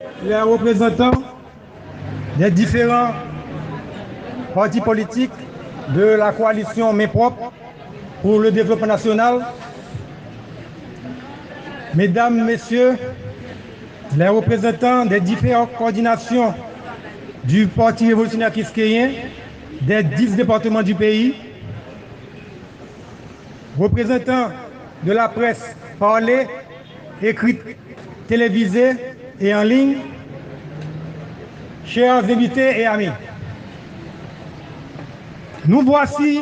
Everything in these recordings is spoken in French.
les représentants des différents partis politiques de la coalition Main Propre pour le développement national, mesdames, messieurs, les représentants des différentes coordinations du Parti révolutionnaire kiskeyen des 10 départements du pays, représentants de la presse parlée, écrite, télévisée et en ligne, chers invités et amis, nous voici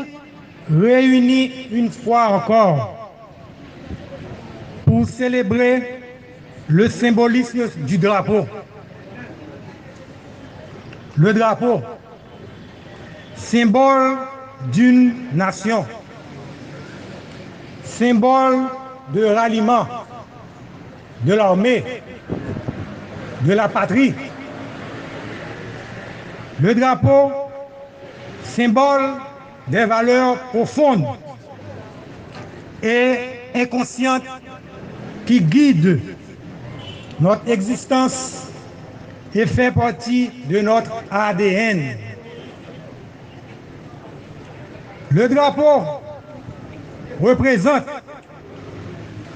réunis une fois encore pour célébrer le symbolisme du drapeau. Le drapeau, symbole d'une nation, symbole de ralliement de l'armée, de la patrie. Le drapeau, symbole des valeurs profondes et inconscientes qui guident notre existence et fait partie de notre ADN. Le drapeau représente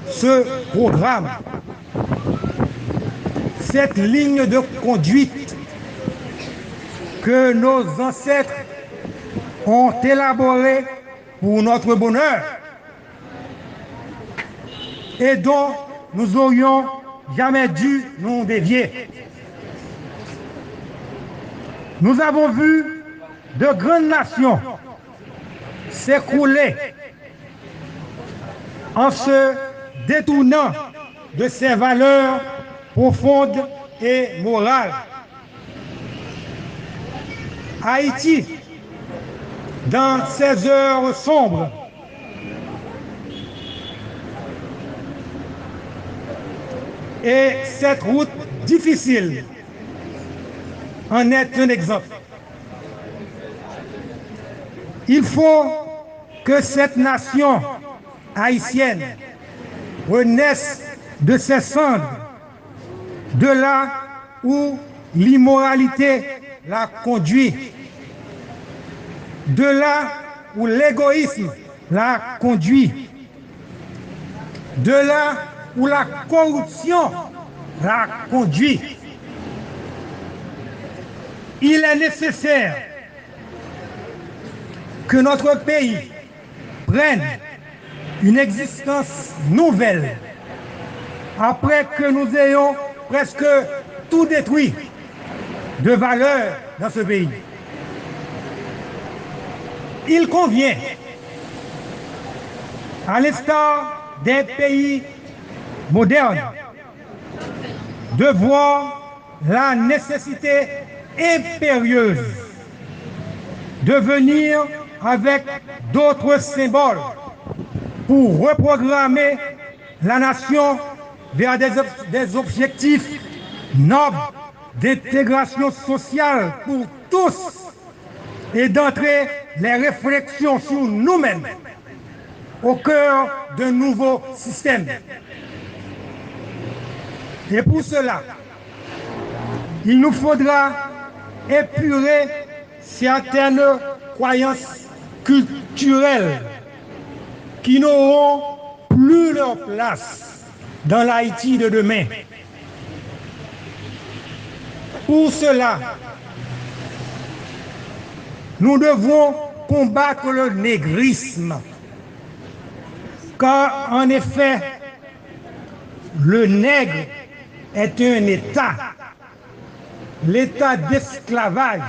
ce programme, cette ligne de conduite que nos ancêtres ont élaborée pour notre bonheur et dont nous aurions jamais dû nous dévier. Nous avons vu de grandes nations s'écrouler en se détournant de ces valeurs profondes et morales. Haïti, dans ces heures sombres, et cette route difficile en est un exemple. Il faut que cette nation haïtienne renaisse de ses cendres, de là où l'immoralité l'a conduit, de là où l'égoïsme l'a conduit, de là où la corruption l'a conduit. Il est nécessaire que notre pays prenne une existence nouvelle après que nous ayons presque tout détruit de valeur dans ce pays. Il convient, à l'instar des pays modernes, de voir la nécessité impérieuse de venir avec d'autres symboles pour reprogrammer la nation vers des objectifs nobles d'intégration sociale pour tous et d'entrer les réflexions sur nous-mêmes au cœur d'un nouveau système. Et pour cela, il nous faudra épurer certaines croyances culturelles qui n'auront plus leur place dans l'Haïti de demain. Pour cela, nous devons combattre le négrisme, car en effet, le nègre est un état, l'état d'esclavage,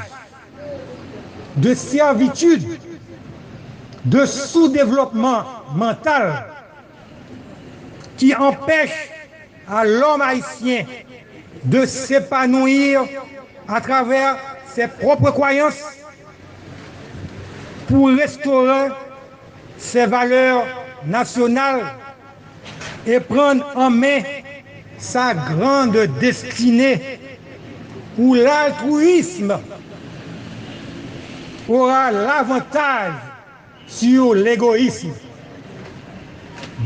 de servitude, de sous-développement mental qui empêche à l'homme haïtien de s'épanouir à travers ses propres croyances pour restaurer ses valeurs nationales et prendre en main sa grande destinée où l'altruisme aura l'avantage sur l'égoïsme.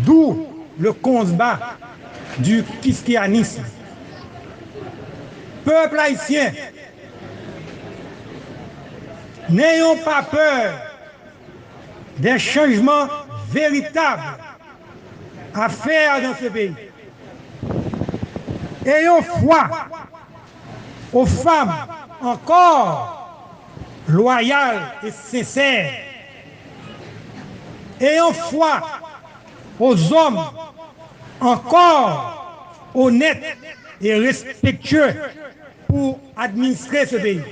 D'où le combat du kiskéanisme. Peuple haïtien, n'ayons pas peur des changements véritables à faire dans ce pays. Ayons foi aux femmes encore loyales et sincères. Ayons foi aux hommes encore honnêtes et respectueux pour administrer ce pays.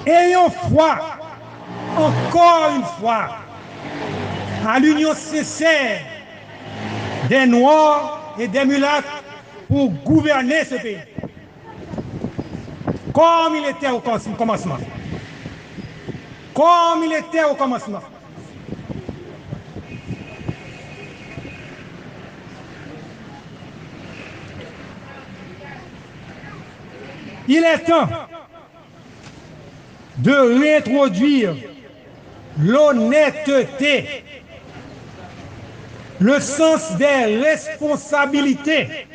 Ayons foi, encore une fois, à l'union sincère des Noirs et des mulâtres pour gouverner ce pays. Comme il était au commencement. Comme il était au commencement. Il est temps de réintroduire l'honnêteté, le sens des responsabilités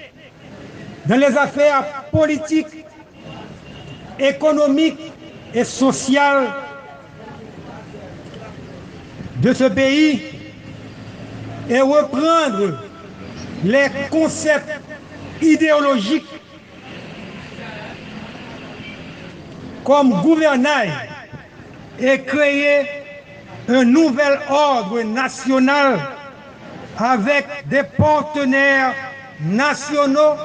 dans les affaires politiques, économiques et sociales de ce pays et reprendre les concepts idéologiques comme gouvernail et créer un nouvel ordre national avec des partenaires nationaux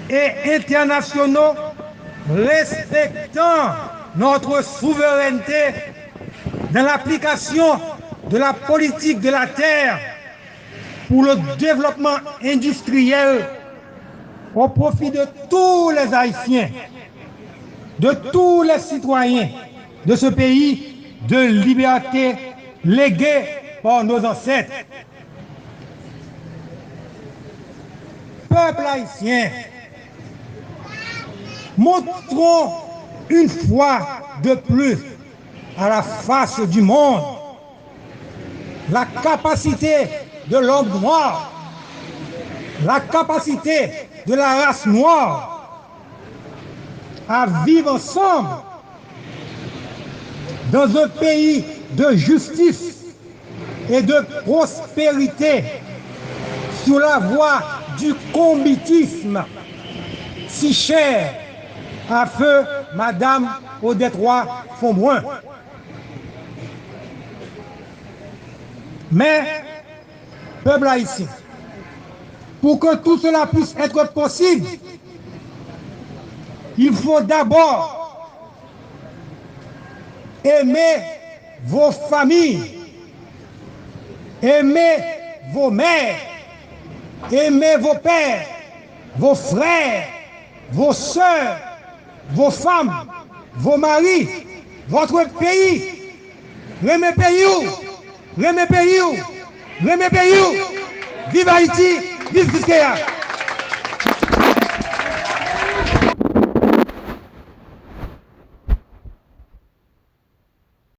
et internationaux respectant notre souveraineté dans l'application de la politique de la terre pour le développement industriel au profit de tous les Haïtiens, de tous les citoyens de ce pays de liberté léguée par nos ancêtres. Peuple haïtien, montrons une fois de plus à la face du monde la capacité de l'homme noir, la capacité de la race noire à vivre ensemble dans un pays de justice et de prospérité sur la voie du combitisme si cher à feu Madame Odette Roy Fonbrun. Mais, peuple haïtien, pour que tout cela puisse être possible, il faut d'abord aimer vos familles, aimer vos mères, aimer vos pères, vos frères, vos sœurs, vos femmes, vos maris, votre pays. Remets pays, remets pays, remets pays. Vive Haïti, vive Biscaya.